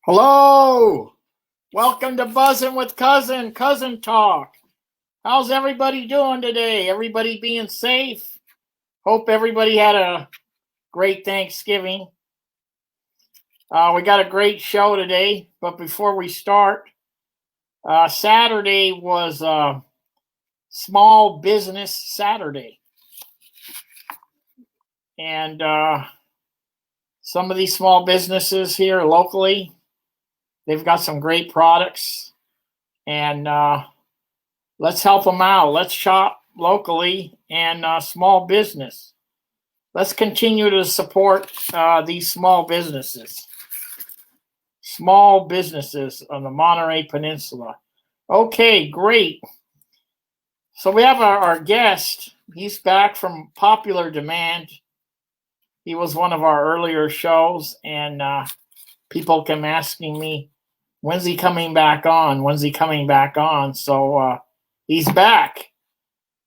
Hello! Welcome to Buzzing with Cousin Talk. How's everybody doing today? Everybody being safe? Hope everybody had a great Thanksgiving. We got a great show today, but before we start, Saturday was Small Business Saturday. And some of these small businesses here locally, they've got some great products, and let's help them out. Let's shop locally and small business. Let's continue to support these small businesses on the Monterey Peninsula. Okay, great. So we have our guest. He's back from popular demand. He was one of our earlier shows, and people kept asking me, when's he coming back on? So he's back.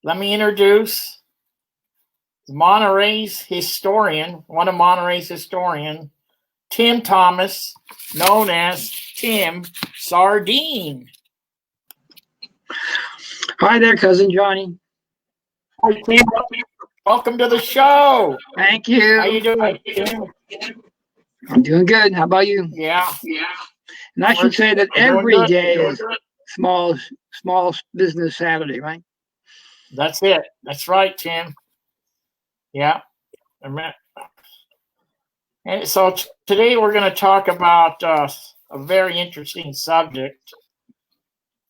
Let me introduce Monterey's historian, one of Monterey's historians, Tim Thomas, known as Tim Sardine. Hi there, Cousin Johnny. Hi, Tim. Welcome to the show. Thank you. How you doing, Tim? I'm doing good. How about you? Yeah. And I should say that every day is small business Saturday, right? That's it. That's right, Tim. Yeah. And so today we're going to talk about a very interesting subject: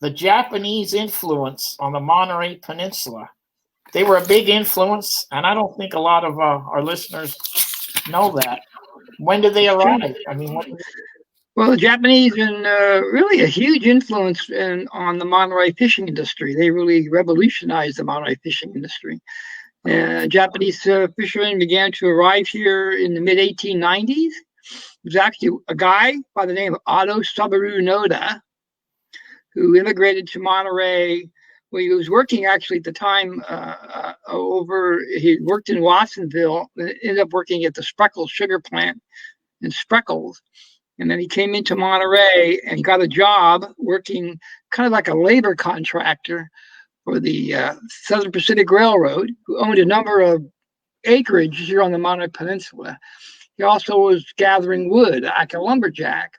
the Japanese influence on the Monterey Peninsula. They were a big influence, and I don't think a lot of our listeners know that. When did they arrive? Well, the Japanese been really a huge influence on the Monterey fishing industry. They really revolutionized the Monterey fishing industry. Japanese fishermen began to arrive here in the mid-1890s. It was actually a guy by the name of Oto Sabaru Noda who immigrated to Monterey. Well, he was working actually at the time he worked in Watsonville, and ended up working at the Spreckles sugar plant in Spreckles. And then he came into Monterey and got a job working kind of like a labor contractor for the Southern Pacific Railroad, who owned a number of acreage here on the Monterey Peninsula. He also was gathering wood, like a lumberjack.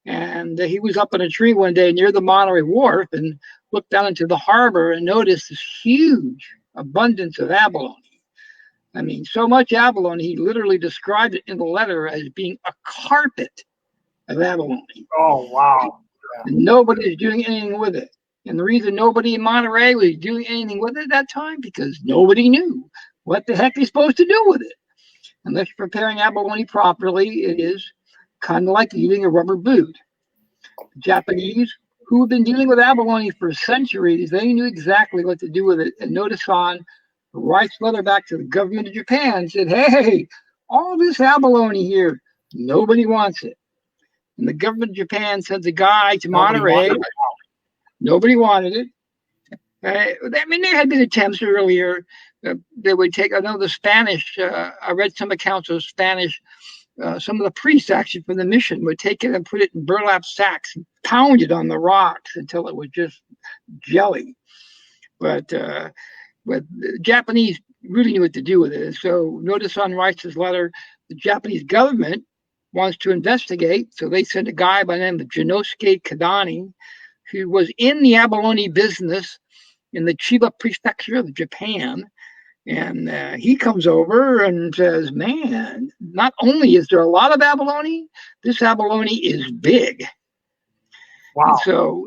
And he was up in a tree one day near the Monterey Wharf and looked down into the harbor and noticed this huge abundance of abalone. I mean, so much abalone, he literally described it in the letter as being a carpet of abalone. Oh, wow. And nobody was doing anything with it. And the reason nobody in Monterey was doing anything with it at that time, because nobody knew what the heck you're supposed to do with it. Unless you're preparing abalone properly, it is kind of like using a rubber boot. The Japanese, who have been dealing with abalone for centuries, they knew exactly what to do with it. And notice on writes letter back to the government of Japan, said, hey, all this abalone here, nobody wants it. And the government of Japan sends a guy to Monterey. Nobody wanted it. I mean, there had been attempts earlier. They would take, I know the Spanish, I read some accounts of Spanish, some of the priests actually from the mission would take it and put it in burlap sacks and pound it on the rocks until it was just jelly. But the Japanese really knew what to do with it. And so notice on Rice's letter, the Japanese government wants to investigate. So they sent a guy by the name of Jinosuke Kadani, who was in the abalone business in the Chiba prefecture of Japan. And he comes over and says, man, not only is there a lot of abalone, this abalone is big. Wow. And so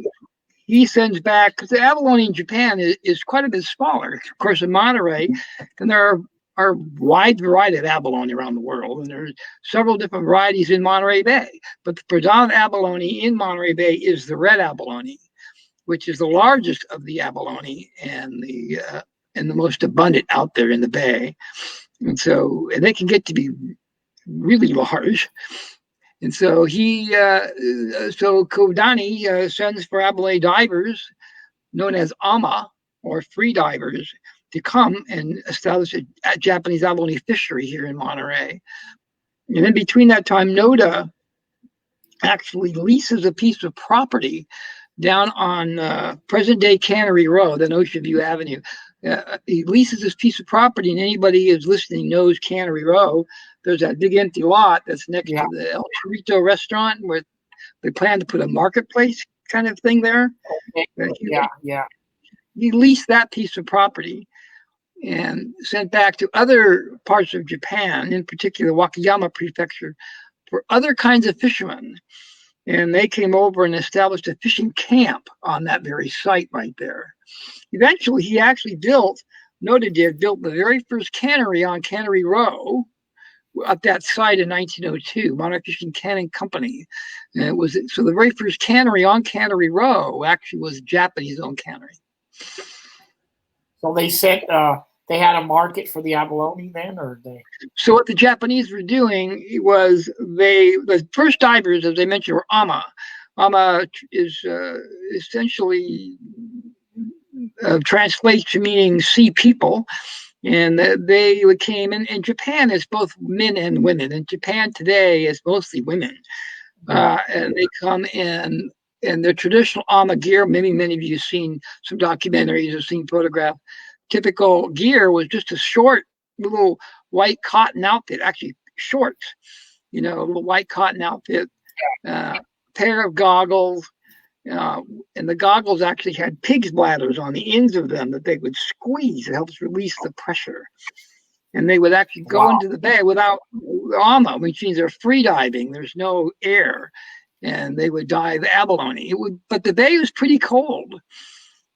he sends back, because the abalone in Japan is quite a bit smaller. Of course, in Monterey, and there are wide variety of abalone around the world, and there's several different varieties in Monterey Bay. But the predominant abalone in Monterey Bay is the red abalone, which is the largest of the abalone and the most abundant out there in the bay. And so they can get to be really large. And so Kodani sends for abalone divers, known as AMA, or free divers, to come and establish a Japanese abalone fishery here in Monterey. And then between that time, Noda actually leases a piece of property down on present-day Cannery Road on Ocean View Avenue. He leases this piece of property, and anybody who's listening knows Cannery Row. There's that big empty lot that's next Yeah. to the El Chorrito restaurant where they plan to put a marketplace kind of thing there. Yeah. He leased that piece of property and sent back to other parts of Japan, in particular Wakayama Prefecture, for other kinds of fishermen. And they came over and established a fishing camp on that very site right there. Eventually, he actually built the very first cannery on Cannery Row at that site in 1902, Monterey Fishing Canning Company. And it was so the very first cannery on Cannery Row actually was Japanese-owned cannery. So they said they had a market for the abalone then, or they? So what the Japanese were doing was the first divers, as I mentioned, were ama. Ama is essentially translates to meaning sea people. And they came in Japan as both men and women. In Japan today, it's mostly women. And they come in their traditional ama gear. Many of you have seen some documentaries or seen photographs. Typical gear was just a short little white cotton outfit, actually shorts, a little white cotton outfit, pair of goggles. And the goggles actually had pig's bladders on the ends of them that they would squeeze. It helps release the pressure. And they would actually go into the bay without ama, which means they're free diving. There's no air. And they would dive abalone. But the bay was pretty cold.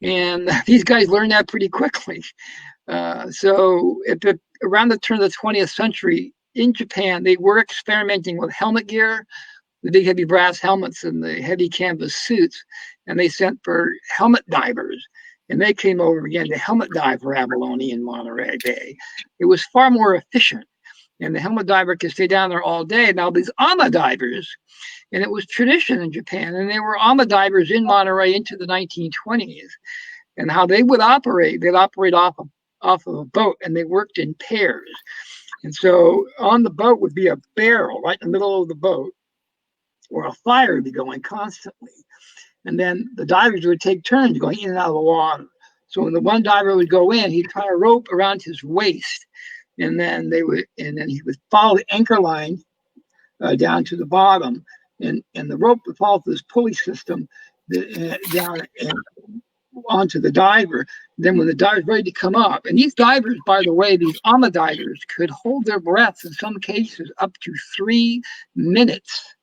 And these guys learned that pretty quickly. So around the turn of the 20th century, in Japan, they were experimenting with helmet gear, the big heavy brass helmets and the heavy canvas suits, and they sent for helmet divers. And they came over again to helmet dive for abalone in Monterey Bay. It was far more efficient, and the helmet diver could stay down there all day. Now these ama divers, and it was tradition in Japan, and they were ama divers in Monterey into the 1920s. And how they would operate, they'd operate off of a boat, and they worked in pairs. And so on the boat would be a barrel right in the middle of the boat, or a fire would be going constantly. And then the divers would take turns going in and out of the water. So when the one diver would go in, he'd tie a rope around his waist, and then he would follow the anchor line down to the bottom, and the rope would follow this pulley system down and onto the diver. Then when the diver's ready to come up, and these divers, by the way, these ama divers could hold their breaths in some cases up to 3 minutes.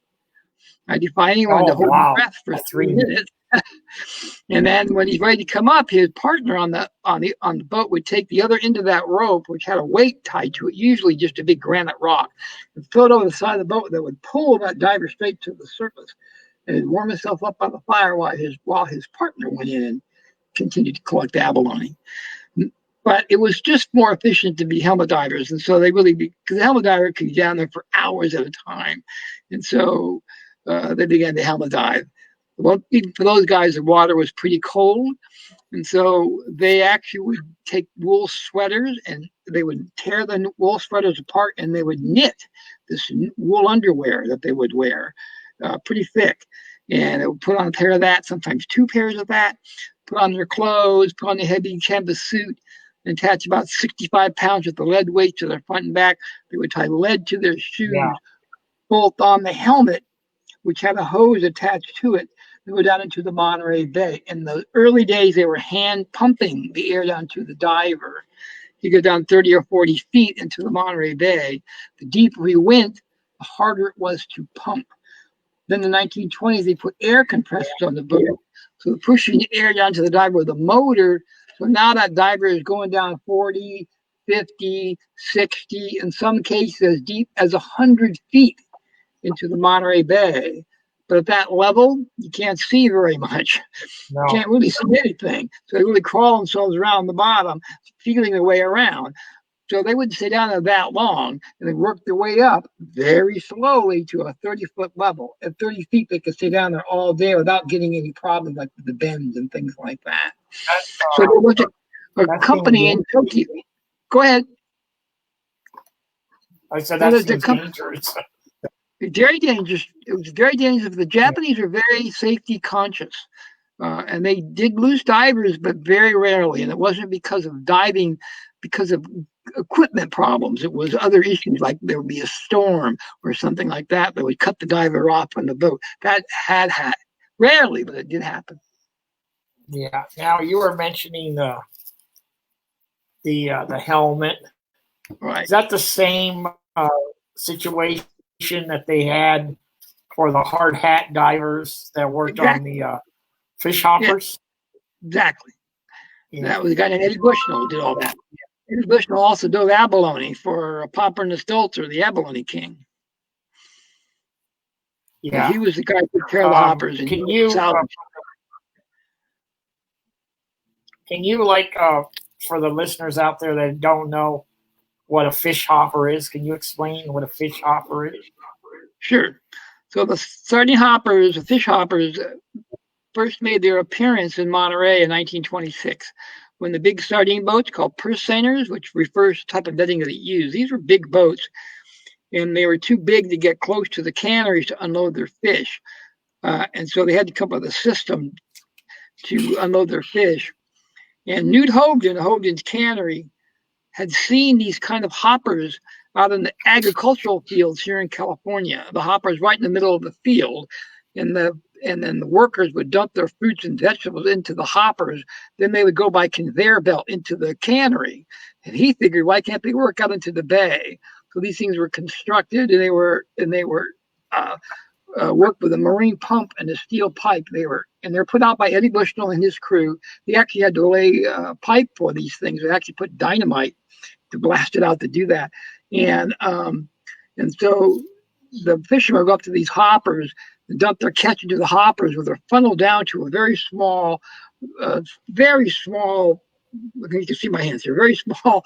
I defy anyone to hold his breath for 3 minutes. And then when he's ready to come up, his partner on the boat would take the other end of that rope, which had a weight tied to it, usually just a big granite rock, and throw it over the side of the boat that would pull that diver straight to the surface. And he'd warm himself up by the fire while his partner went in and continued to collect abalone. But it was just more efficient to be helmet divers. And so because the helmet diver could be down there for hours at a time. And so they began to helmet dive. Well, even for those guys, the water was pretty cold. And so they actually would take wool sweaters, and they would tear the wool sweaters apart, and they would knit this wool underwear that they would wear, pretty thick. And they would put on a pair of that, sometimes 2 pairs of that, put on their clothes, put on the heavy canvas suit, and attach about 65 pounds of the lead weight to their front and back. They would tie lead to their shoes, bolt on the helmet, which had a hose attached to it, and go down into the Monterey Bay. In the early days, they were hand pumping the air down to the diver. You go down 30 or 40 feet into the Monterey Bay. The deeper we went, the harder it was to pump. Then in the 1920s, they put air compressors on the boat. So pushing the air down to the diver with a motor. So now that diver is going down 40, 50, 60, in some cases as deep as 100 feet into the Monterey Bay. But at that level, you can't see very much. No. You can't really see anything. So they really crawl themselves around the bottom, feeling their way around. So they wouldn't stay down there that long, and they worked their way up very slowly to a 30-foot level. At 30 feet, they could stay down there all day without getting any problems like the bends and things like that. So there was a company in Tokyo. Go ahead. I said that's dangerous. Very dangerous. It was very dangerous. The Japanese are very safety conscious, and they did lose divers, but very rarely. And it wasn't because of diving, because of equipment problems. It was other issues, like there would be a storm or something like that that would cut the diver off on the boat. That had rarely, but it did happen. Yeah. Now you were mentioning the helmet. Right. Is that the same situation that they had for the hard hat divers that worked Exactly. on the fish hoppers? Yeah, exactly. Yeah. That was a guy named Eddie Bushnell who did all that. Eddie Bushnell also dove abalone for Popper and the Stolzer, the abalone king. Yeah. He was the guy who took care of the hoppers. And can you like for the listeners out there that don't know what a fish hopper is, can you explain what a fish hopper is? Sure. So the sardine hoppers, the fish hoppers, first made their appearance in Monterey in 1926 when the big sardine boats called purse seiners, which refers to the type of netting that they use. These were big boats, and they were too big to get close to the canneries to unload their fish. And so they had to come up with a system to unload their fish. And Newt Hogan, Hogan's cannery, had seen these kind of hoppers out in the agricultural fields here in California. The hoppers right in the middle of the field, and then the workers would dump their fruits and vegetables into the hoppers. Then they would go by conveyor belt into the cannery. And he figured, why can't they work out into the bay? So these things were constructed, and they were worked with a marine pump and a steel pipe. They're put out by Eddie Bushnell and his crew. They actually had to lay pipe for these things. They actually put dynamite to blast it out to do that. And so the fishermen go up to these hoppers and dump their catch into the hoppers, where they're funneled down to a very small, you can see my hands here, very small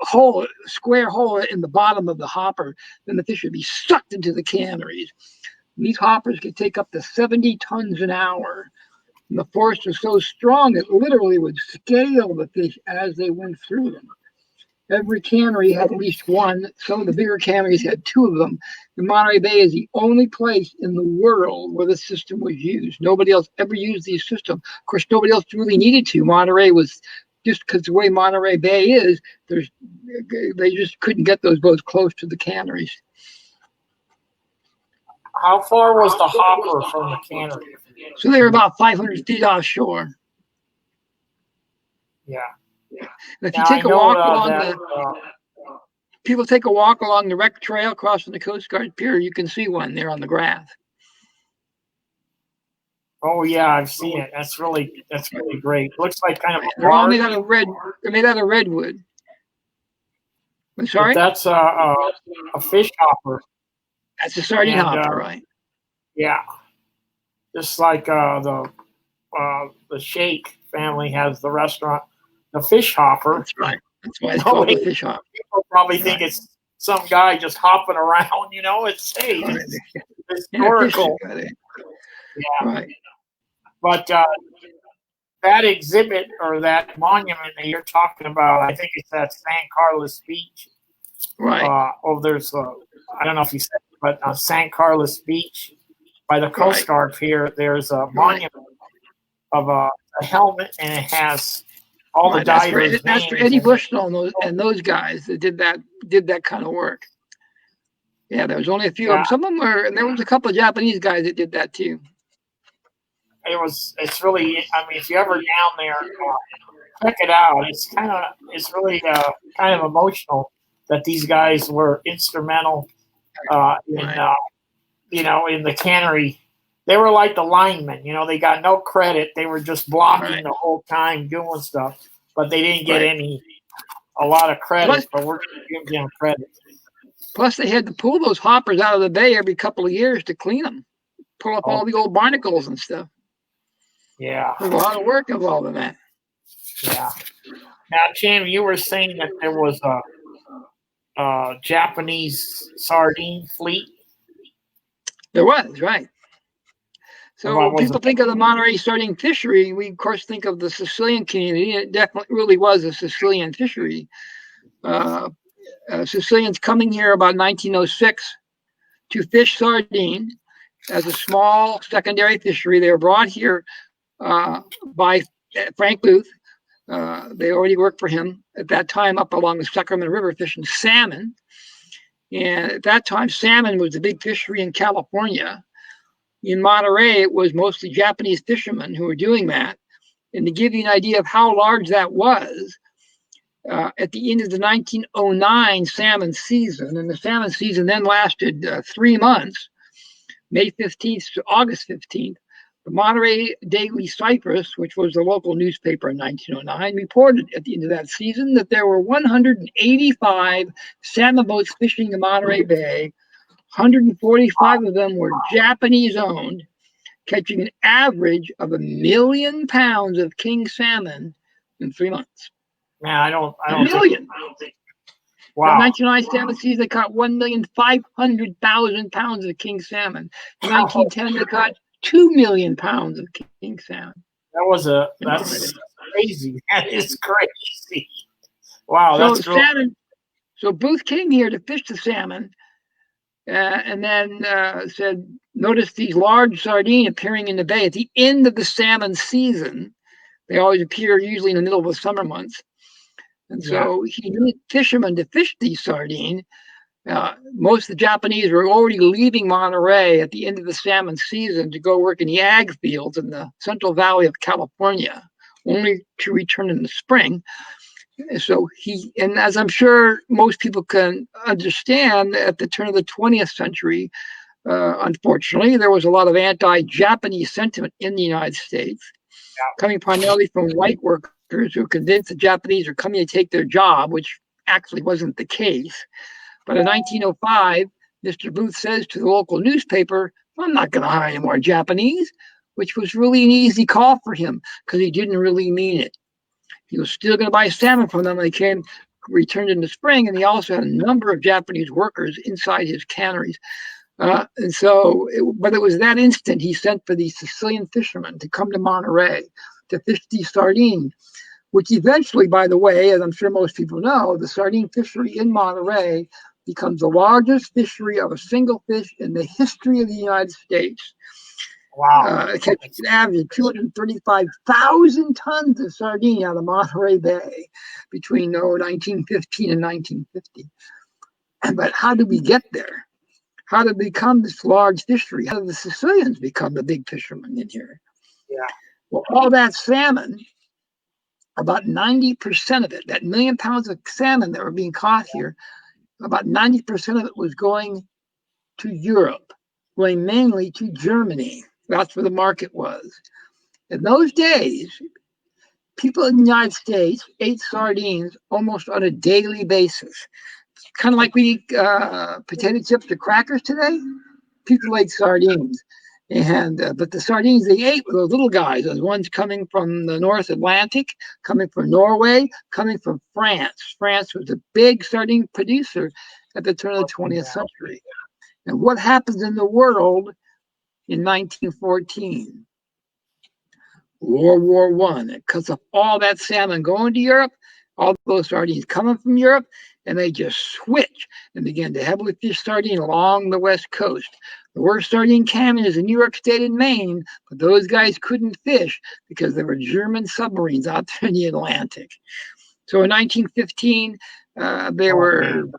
hole, square hole in the bottom of the hopper. Then the fish would be sucked into the canneries. And these hoppers could take up to 70 tons an hour. And the force was so strong, it literally would scale the fish as they went through them. Every cannery had at least one. Some of the bigger canneries had two of them. And Monterey Bay is the only place in the world where this system was used. Nobody else ever used these systems. Of course, nobody else really needed to. Monterey was, just because the way Monterey Bay is, they just couldn't get those boats close to the canneries. How far was the hopper from the cannery? So they were about 500 feet offshore. Yeah. And if you take a walk along people take a walk along the wreck trail across from the Coast Guard pier, you can see one there on the graph. Oh yeah, I've seen it. That's really great. Looks like kind of they're all made out of redwood. I'm sorry? But that's a fish hopper. That's a sardine hopper, right? Yeah. Just like the Shake family has the restaurant, the fish hopper. That's right. That's why it's called the fish hopper. People probably think it's some guy just hopping around, it's historical. Yeah. Right. But that exhibit or that monument that you're talking about, I think it's at San Carlos Beach. Right. There's I don't know if you said it, but San Carlos Beach by the Coast Guard Pier, there's a monument of a helmet, and it has all the divers. That's for Eddie Bushnell and those guys that did that kind of work. Yeah, there was only a few of them. Some of them were, and there was a couple of Japanese guys that did that too. It's really, if you're ever down there, check it out. It's really kind of emotional that these guys were instrumental in the cannery. They were like the linemen, they got no credit. They were just blocking the whole time doing stuff, but they didn't get a lot of credit, but we're going to give them credit. Plus, they had to pull those hoppers out of the bay every couple of years to clean them, pull up all the old barnacles and stuff. Yeah. There's a lot of work involved in that. Yeah. Now, Jim, you were saying that there was a Japanese sardine fleet. There was, right. So when people think of the Monterey sardine fishery, we, of course, think of the Sicilian community. It definitely really was a Sicilian fishery. Sicilians coming here about 1906 to fish sardine as a small secondary fishery. They were brought here by Frank Booth. They already worked for him at that time up along the Sacramento River fishing salmon. And at that time, salmon was the big fishery in California. In Monterey, it was mostly Japanese fishermen who were doing that. And to give you an idea of how large that was, at the end of the 1909 salmon season, and the salmon season then lasted 3 months, May 15th to August 15th, the Monterey Daily Cypress, which was the local newspaper in 1909, reported at the end of that season that there were 185 salmon boats fishing in Monterey Bay. 145 of them were Japanese owned, catching an average of 1 million pounds of king salmon in 3 months. Man, I don't million. think. Wow. Wow. In 1909 salmon season, they caught 1,500,000 pounds of king salmon. In 1910, they caught 2 million pounds of king salmon. That's crazy. That is crazy. Wow, so that's salmon. So Booth came here to fish the salmon, and then said, "Notice these large sardine appearing in the bay at the end of the salmon season. They always appear usually in the middle of the summer months." And so he needed fishermen to fish these sardine. Most of the Japanese were already leaving Monterey at the end of the salmon season to go work in the ag fields in the Central Valley of California, only to return in the spring. So and as I'm sure most people can understand, at the turn of the 20th century, unfortunately, there was a lot of anti-Japanese sentiment in the United States, coming primarily from white workers who were convinced the Japanese are coming to take their job, which actually wasn't the case. But in 1905, Mr. Booth says to the local newspaper, "I'm not going to hire any more Japanese," which was really an easy call for him because he didn't really mean it. He was still going to buy salmon from them when they returned in the spring, and he also had a number of Japanese workers inside his canneries. But it was that instant he sent for these Sicilian fishermen to come to Monterey to fish these sardines, which eventually, by the way, as I'm sure most people know, the sardine fishery in Monterey becomes the largest fishery of a single fish in the history of the United States. Wow. It catches an average of 235,000 tons of sardine out of Monterey Bay between 1915 and 1950. But how did we get there? How did we become this large fishery? How did the Sicilians become the big fishermen in here? Yeah. Well, all that salmon, about 90% of it, that 1 million pounds of salmon that were being caught here, about 90% of it was going to Europe, going mainly to Germany. That's where the market was. In those days, people in the United States ate sardines almost on a daily basis. Kind of like we eat potato chips or crackers today. People ate sardines. But the sardines they ate were those little guys, those ones coming from the North Atlantic, coming from Norway, coming from France. France was a big sardine producer at the turn of the 20th century. And what happens in the world in 1914? World War I. Because of all that salmon going to Europe, all those sardines coming from Europe, and they just switch and began to heavily fish sardine along the West Coast. The worst sardine canon is in New York State and Maine, but those guys couldn't fish because there were German submarines out there in the Atlantic. So in 1915, there were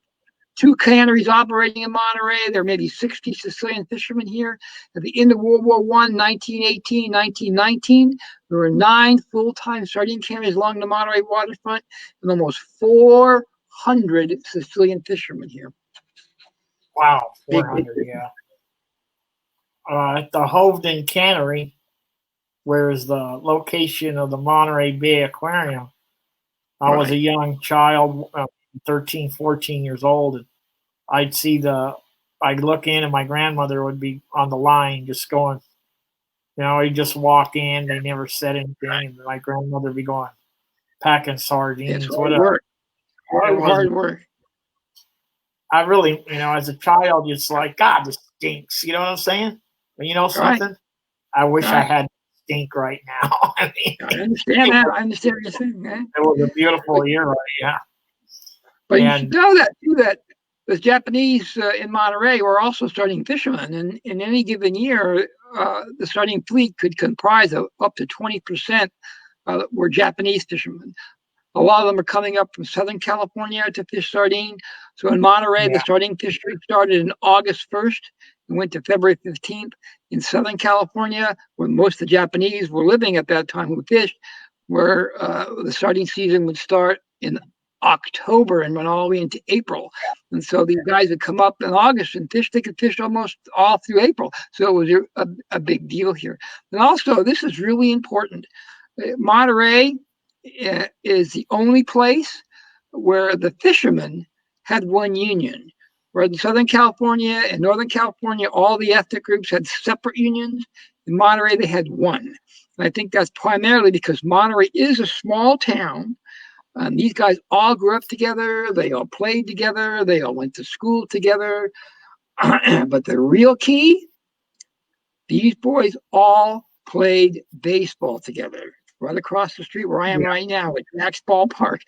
2 canneries operating in Monterey. There were maybe 60 Sicilian fishermen here. At the end of World War I, 1918, 1919, there were 9 full-time sardine canneries along the Monterey waterfront and almost 400 Sicilian fishermen here. Wow, 400, yeah. At the Hovden Cannery, where is the location of the Monterey Bay Aquarium, I was a young child, 13, 14 years old, and I'd look in and my grandmother would be on the line just going, he'd just walk in, they never said anything, and my grandmother would be going, packing sardines. It's hard work. Hard work. I really, as a child, it's like, God, this stinks. You know what I'm saying? But something? Right. I wish I had stink right now. I understand that. I understand what you're saying, man. It was a beautiful year, right? Yeah. But you should know that, too, that the Japanese in Monterey were also starting fishermen, and in any given year, the starting fleet could comprise of up to 20% were Japanese fishermen. A lot of them are coming up from Southern California to fish sardine. So in Monterey, the sardine fishery started in August 1st and went to February 15th. In Southern California, where most of the Japanese were living at that time who fished, where the sardine season would start in October and run all the way into April. And so these guys would come up in August and fish. They could fish almost all through April. So it was a big deal here. And also, this is really important. Monterey is the only place where the fishermen had one union. Where in Southern California and Northern California, all the ethnic groups had separate unions. In Monterey, they had one. And I think that's primarily because Monterey is a small town. These guys all grew up together. They all played together. They all went to school together. But the real key, these boys all played baseball together right across the street where I am right now at Max Ballpark.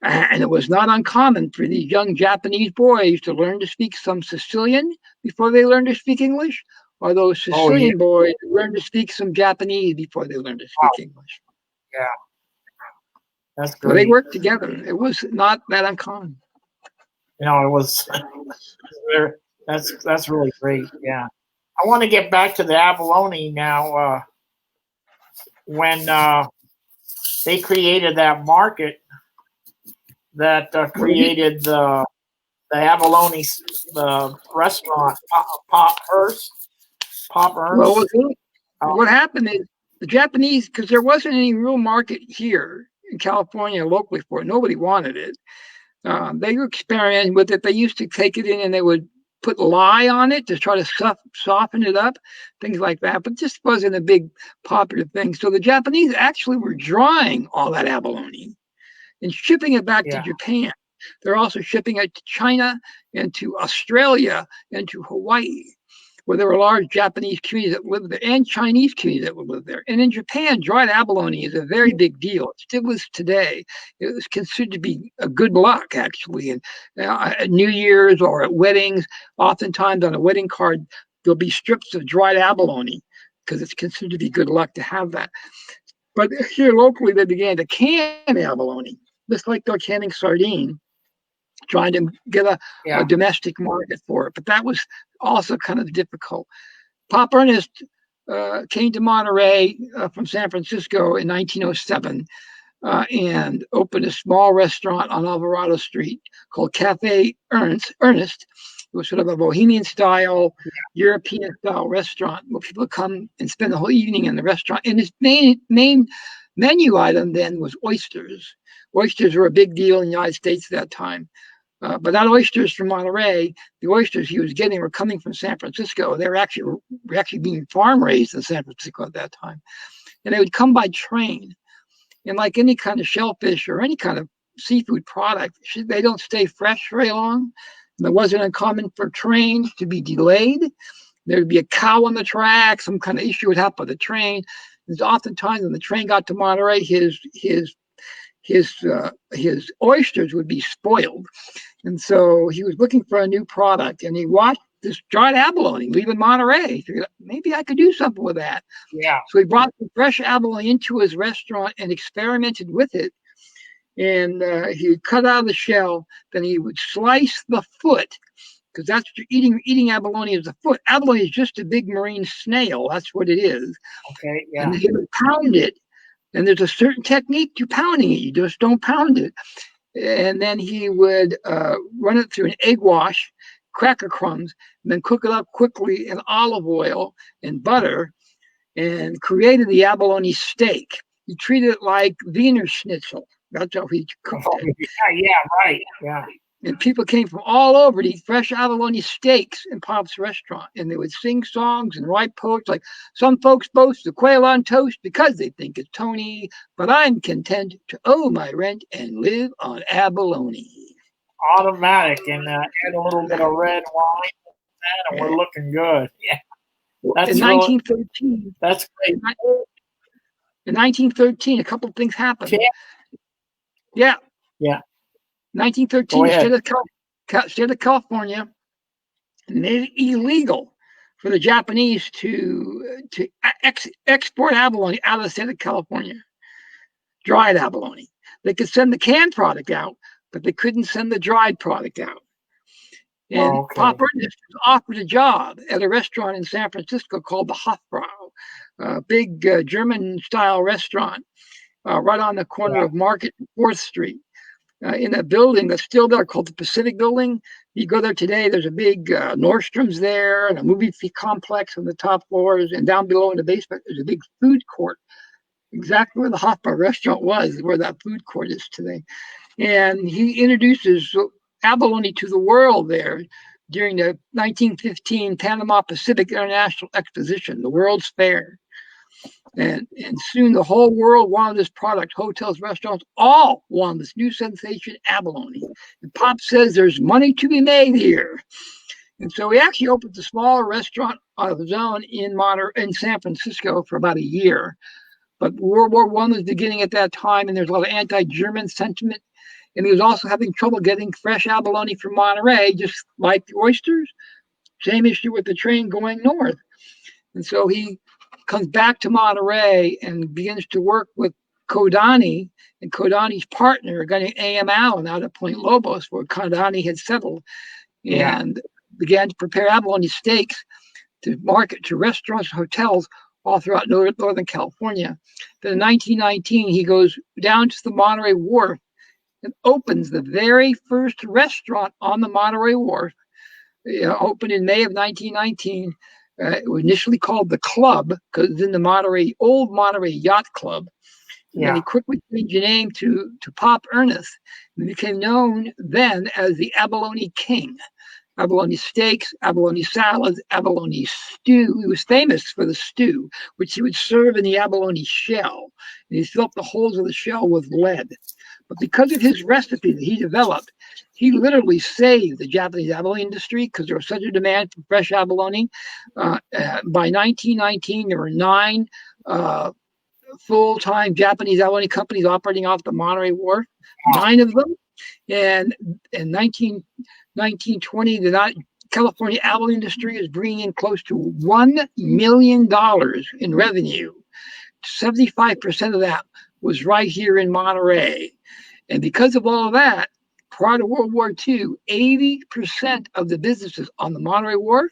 And it was not uncommon for these young Japanese boys to learn to speak some Sicilian before they learned to speak English, or those Sicilian boys learned to speak some Japanese before they learned to speak English. Yeah. That's great. So they worked together. It was not that uncommon. It was. That's really great. Yeah. I want to get back to the abalone now. When they created that market that created the abalone restaurant, Pop Ernst. Well, what happened is the Japanese, because there wasn't any real market here in California locally for it. Nobody wanted it. They were experimenting with it. They used to take it in and they would put lye on it to try to soften it up, things like that. But this wasn't a big popular thing. So the Japanese actually were drying all that abalone and shipping it back to Japan. They're also shipping it to China and to Australia and to Hawaii, where there were large Japanese communities that lived there and Chinese communities that would live there. And in Japan, dried abalone is a very big deal. It still is today. It was considered to be a good luck, actually. And at New Year's or at weddings, oftentimes on a wedding card, there'll be strips of dried abalone because it's considered to be good luck to have that. But here locally, they began to can abalone, just like they're canning sardine, trying to get a domestic market for it. But that was also kind of difficult. Pop Ernst came to Monterey from San Francisco in 1907 and opened a small restaurant on Alvarado Street called Cafe Ernst. It was sort of a bohemian-style, European-style restaurant where people come and spend the whole evening in the restaurant. And his main menu item then was oysters. Oysters were a big deal in the United States at that time. But not oysters from Monterey. The oysters he was getting were coming from San Francisco. They were actually being farm raised in San Francisco at that time. And they would come by train. And like any kind of shellfish or any kind of seafood product, they don't stay fresh very long. And it wasn't uncommon for trains to be delayed. There would be a cow on the track. Some kind of issue would happen with the train. And oftentimes when the train got to Monterey, his oysters would be spoiled. And so he was looking for a new product, and he watched this dried abalone leaving Monterey. He figured, maybe I could do something with that. Yeah. So he brought the fresh abalone into his restaurant and experimented with it. And he would cut out of the shell, then he would slice the foot, because that's what you're eating abalone is the foot. Abalone is just a big marine snail. That's what it is. Okay, yeah. And he would pound it. And there's a certain technique to pounding it. You just don't pound it. And then he would run it through an egg wash, cracker crumbs, and then cook it up quickly in olive oil and butter, and created the abalone steak. He treated it like Wiener Schnitzel. That's how he cooked it. Yeah, right. Yeah. And people came from all over to eat fresh abalone steaks in Pop's restaurant. And they would sing songs and write poets like, some folks boast the quail on toast because they think it's Tony, but I'm content to owe my rent and live on abalone. Automatic, and add a little bit of red wine and we're looking good. Yeah. That's in 1913. That's great. In 1913, a couple of things happened. Yeah. 1913, instead of state of California made it illegal for the Japanese to export abalone out of the state of California, dried abalone. They could send the canned product out, but they couldn't send the dried product out. And Pop Ernest was offered a job at a restaurant in San Francisco called the Hofbrau, a big German-style restaurant right on the corner of Market and 4th Street. In a building that's still there called the Pacific Building. You go there today, there's a big Nordstrom's there and a movie complex on the top floors. And down below in the basement, there's a big food court. Exactly where the Hofbrau restaurant was, where that food court is today. And he introduces abalone to the world there during the 1915 Panama Pacific International Exposition, the World's Fair. And soon the whole world wanted this product. Hotels, restaurants, all wanted this new sensation, abalone. And Pop says there's money to be made here. And so he actually opened a smaller restaurant of his own in San Francisco for about a year. But World War I was beginning at that time, and there's a lot of anti-German sentiment. And he was also having trouble getting fresh abalone from Monterey, just like the oysters. Same issue with the train going north. And so he comes back to Monterey and begins to work with Kodani and Kodani's partner, a guy named A.M. Allen out at Point Lobos, where Kodani had settled, and began to prepare abalone steaks to market to restaurants and hotels all throughout Northern California. Then in 1919, he goes down to the Monterey Wharf and opens the very first restaurant on the Monterey Wharf. Opened in May of 1919. It was initially called the Club because it's in the old Monterey Yacht Club. And then he quickly changed the name to Pop Ernest and became known then as the Abalone King. Abalone steaks, abalone salads, abalone stew. He was famous for the stew, which he would serve in the abalone shell. And he filled the holes of the shell with lead. But because of his recipe that he developed, he literally saved the Japanese abalone industry because there was such a demand for fresh abalone. By 1919, there were 9 full-time Japanese abalone companies operating off the Monterey Wharf, 9 of them. And in 1920, the California abalone industry is bringing in close to $1 million in revenue. 75% of that was right here in Monterey. And because of all of that, prior to World War II, 80% of the businesses on the Monterey Wharf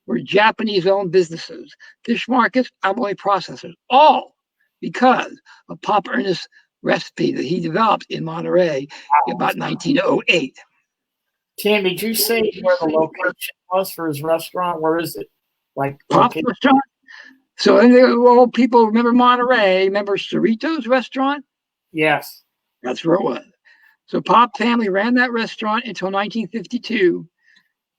were Japanese-owned businesses, fish markets, abalone processors, all because of Pop Ernest's recipe that he developed in Monterey in about 1908. Tim, did you say where the location was for his restaurant? Where is it? Like Pop's restaurant? So people remember Monterey. Remember Cerrito's restaurant? Yes. That's where it was. So Pop family ran that restaurant until 1952.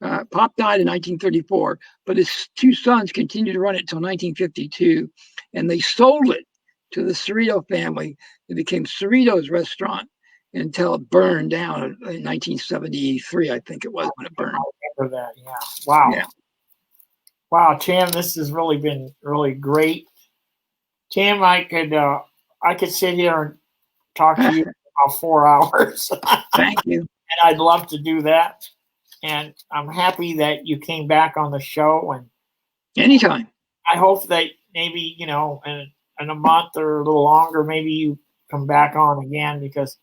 Pop died in 1934, but his 2 sons continued to run it until 1952. And they sold it to the Cerrito family. It became Cerrito's restaurant until it burned down in 1973, I think it was when it burned. I remember that, yeah. Wow. Yeah. Wow, Tim, this has really been really great. Tim, I could sit here and talk to you for about 4 hours. Thank you. And I'd love to do that. And I'm happy that you came back on the show. And anytime. I hope that maybe, in a month or a little longer, maybe you come back on again because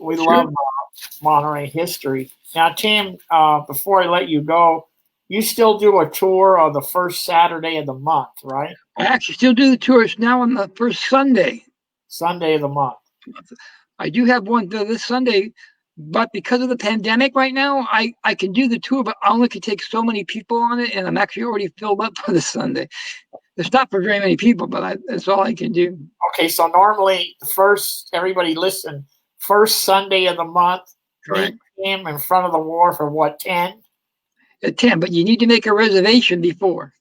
we love Monterey history. Now, Tim, before I let you go, you still do a tour on the first Saturday of the month, right? I actually still do the tours now on the first Sunday. Sunday of the month. I do have one this Sunday, but because of the pandemic right now, I can do the tour, but I only can take so many people on it, and I'm actually already filled up for this Sunday. It's not for very many people, but that's all I can do. Okay, so normally everybody listen, first Sunday of the month, correct, meet him in front of the wharf for what, 10? At 10, but you need to make a reservation before.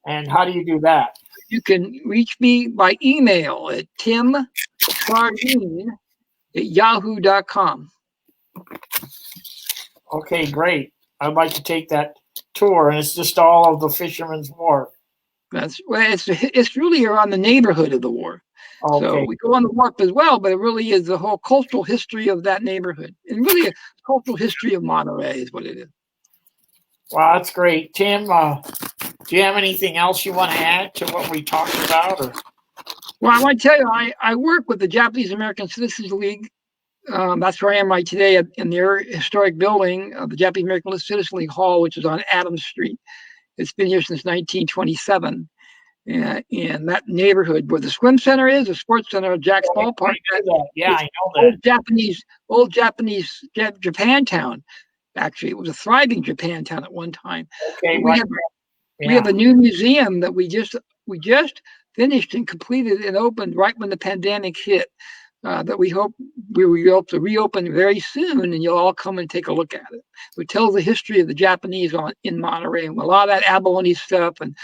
And how do you do that? You can reach me by email at timsardine@yahoo.com. Okay, great. I'd like to take that tour, and it's just all of the Fisherman's Wharf. It's really around the neighborhood of the wharf. So Okay. we go on the warp as well, but it really is the whole cultural history of that neighborhood, and really a cultural history of Monterey is what it is. Well, that's great. Tim, do you have anything else you want to add to what we talked about? Or? Well, I want to tell you, I work with the Japanese American Citizens League. That's where I am right today in their historic building of the Japanese American Citizens League Hall, which is on Adams Street. It's been here since 1927. In that neighborhood where the swim center is, the sports center of Jack's Ballpark. Yeah, I know that. Old Japanese Japantown. Actually, it was a thriving Japantown at one time. Okay, We right. have we have a new museum that we just finished and completed and opened right when the pandemic hit. That we hope we will be able to reopen very soon, and you'll all come and take a look at it. It tells the history of the Japanese in Monterey, and a lot of that abalone stuff and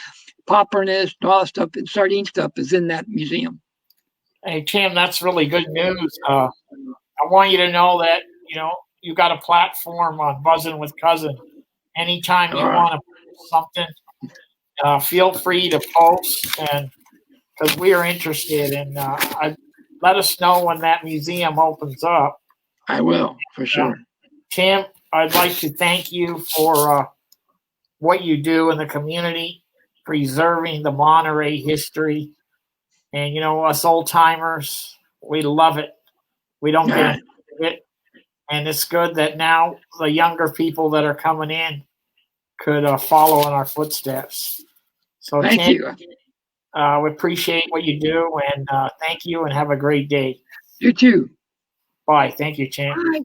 popperness and all that stuff and sardine stuff is in that museum. Hey, Tim, that's really good news. I want you to know that, you got a platform on Buzzing with Cousin. Anytime you want to post something, feel free to post, and because we are interested, and let us know when that museum opens up. I will, for sure. Tim, I'd like to thank you for what you do in the community, preserving the Monterey history. And, us old timers, we love it. We don't get it. And it's good that now the younger people that are coming in could follow in our footsteps. So, thank Tim, you. We appreciate what you do, and thank you, and have a great day. You too. Bye. Thank you, Tim. Bye.